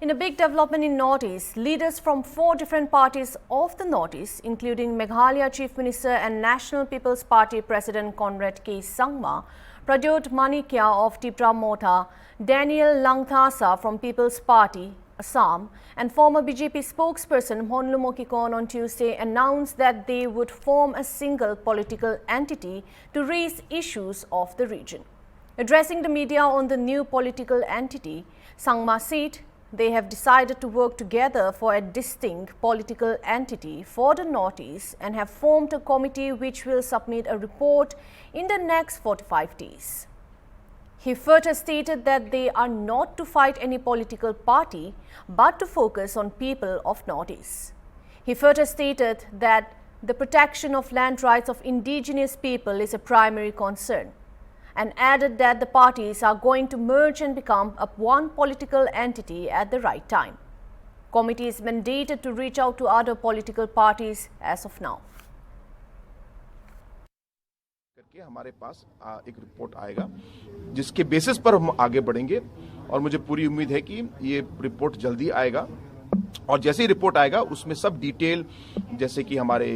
In a big development in Northeast, leaders from 4 different parties of the Northeast, including Meghalaya Chief Minister and National People's Party President Conrad K. Sangma, Pradyot Manikya of Tipra Motha, Daniel Langthasa from People's Party, Assam, and former BJP spokesperson Monlu Mokikon on Tuesday announced that they would form a single political entity to raise issues of the region. Addressing the media on the new political entity, Sangma said they have decided to work together for a distinct political entity for the Northeast and have formed a committee which will submit a report in the next 45 days. He further stated that they are not to fight any political party but to focus on people of Northeast. He further stated that the protection of land rights of indigenous people is a primary concern, and added that the parties are going to merge and become one political entity at the right time. Committee is mandated to reach out to other political parties as of now. हमारे पास एक report आएगा जिसके basis पर हम आगे बढ़ेंगे और मुझे पूरी उम्मीद है कि ये रिपोर्ट जल्दी आएगा और जैसे ही रिपोर्ट आएगा उसमें सब डिटेल जैसे कि हमारे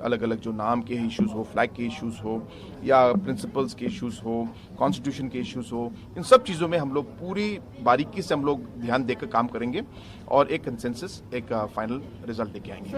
अलग अलग जो नाम के इश्यूज हो, फ्लैग के इश्यूज हो या प्रिंसिपल्स के इश्यूज हो, कॉन्स्टिट्यूशन के इश्यूज हो, इन सब चीज़ों में हम लोग पूरी बारीकी से हम लोग ध्यान देकर काम करेंगे और एक कंसेंसस, एक फाइनल रिजल्ट लेके आएंगे।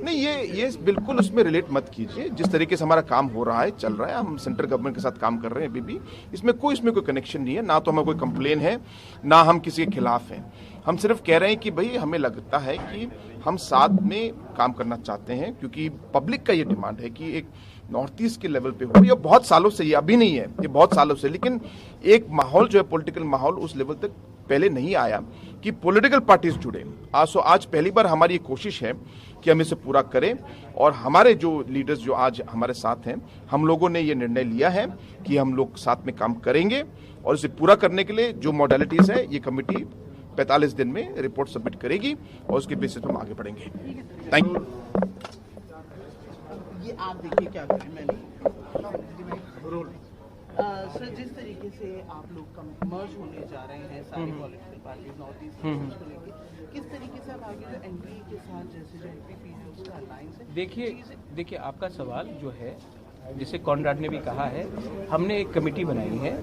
नहीं, ये बिल्कुल उसमें रिलेट मत कीजिए। जिस तरीके से हमारा काम हो रहा है, चल रहा है, हम सेंट्रल गवर्नमेंट के साथ काम कर रहे हैं अभी भी, इसमें कोई कनेक्शन नहीं है। ना तो हमें कोई कंप्लेन है, ना हम किसी के खिलाफ हैं। हम सिर्फ कह रहे हैं कि भाई हमें लगता है कि हम साथ में काम करना चाहते हैं क्योंकि पब्लिक का ये डिमांड है कि एक नॉर्थ ईस्ट के लेवल पे हो। ये बहुत सालों से, ये अभी नहीं है, ये बहुत सालों से, लेकिन एक माहौल जो है पॉलिटिकल माहौल उस लेवल तक पहले नहीं आया कि पॉलिटिकल पार्टीज जुड़े। आज पहली बार हमारी ये कोशिश है कि हम इसे पूरा करें और हमारे जो लीडर्स जो आज हमारे साथ हैं, हम लोगों ने ये निर्णय लिया है कि हम लोग साथ में काम करेंगे और इसे पूरा करने के लिए जो मॉडलिटीज है ये कमेटी 45 दिन में रिपोर्ट सबमिट करेगी और उसके बेसिस पर हम आगे बढ़ेंगे। Thank you. ये आप देखिए क्या करें, मैं नहीं सर, जिस तरीके से आप लोग मर्ज होने जा रहे हैं सारी पॉलिटिकल पार्टीज नॉर्थ ईस्ट को लेके, किस तरीके से आप आगे जो एनडीए के साथ जैसे जो एनपीपी है उसका अलायंस है? देखिए आपका सवाल जो है, जिसे कॉनराड ने भी कहा है, हमने एक कमेटी बनाई है।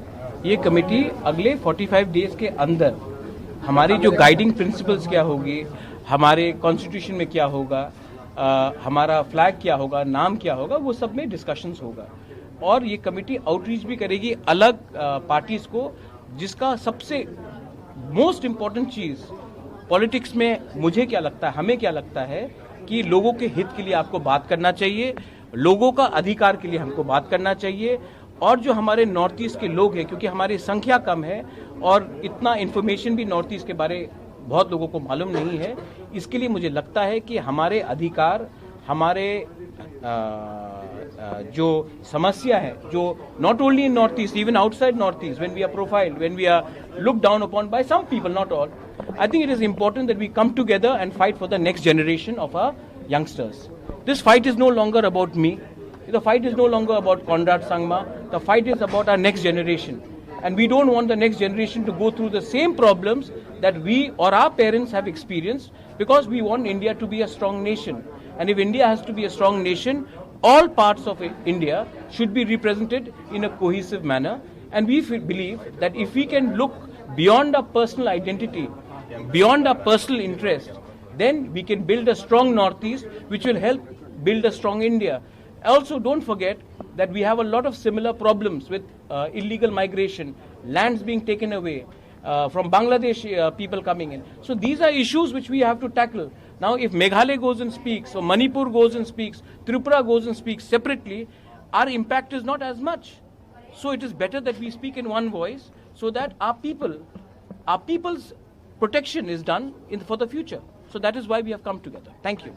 ये कमेटी अगले 45 डेज के अंदर हमारी जो गाइडिंग प्रिंसिपल्स क्या होगी, हमारे कॉन्स्टिट्यूशन में क्या होगा, हमारा फ्लैग क्या होगा, नाम क्या होगा, वो सब में डिस्कशंस होगा। और ये कमेटी आउटरीच भी करेगी अलग पार्टीज को, जिसका सबसे मोस्ट इम्पॉर्टेंट चीज पॉलिटिक्स में मुझे क्या लगता है, हमें क्या लगता है कि लोगों के हित के लिए आपको बात करना चाहिए, लोगों का अधिकार के लिए हमको बात करना चाहिए। और जो हमारे नॉर्थ ईस्ट के लोग हैं, क्योंकि हमारी संख्या कम है और इतना इन्फॉर्मेशन भी नॉर्थ ईस्ट के बारे बहुत लोगों को मालूम नहीं है, इसके लिए मुझे लगता है कि हमारे अधिकार, हमारे जो समस्या है, जो not only in North East, even outside North East, when we are profiled, when we are looked down upon by some people, not all, I think it is important that we come together and fight for the next generation of our youngsters. This fight is no longer about me. The fight is no longer about Conrad Sangma. The fight is about our next generation. And we don't want the next generation to go through the same problems that we or our parents have experienced, because we want India to be a strong nation. And if India has to be a strong nation, all parts of India should be represented in a cohesive manner. And we believe that if we can look beyond our personal identity, beyond our personal interest, then we can build a strong Northeast, which will help build a strong India. Also, don't forget that we have a lot of similar problems with illegal migration, lands being taken away, from Bangladesh people coming in. So these are issues which we have to tackle. Now, if Meghalaya goes and speaks, or Manipur goes and speaks, Tripura goes and speaks separately, our impact is not as much. So it is better that we speak in one voice, so that our people's protection is done for the future. So that is why we have come together. Thank you.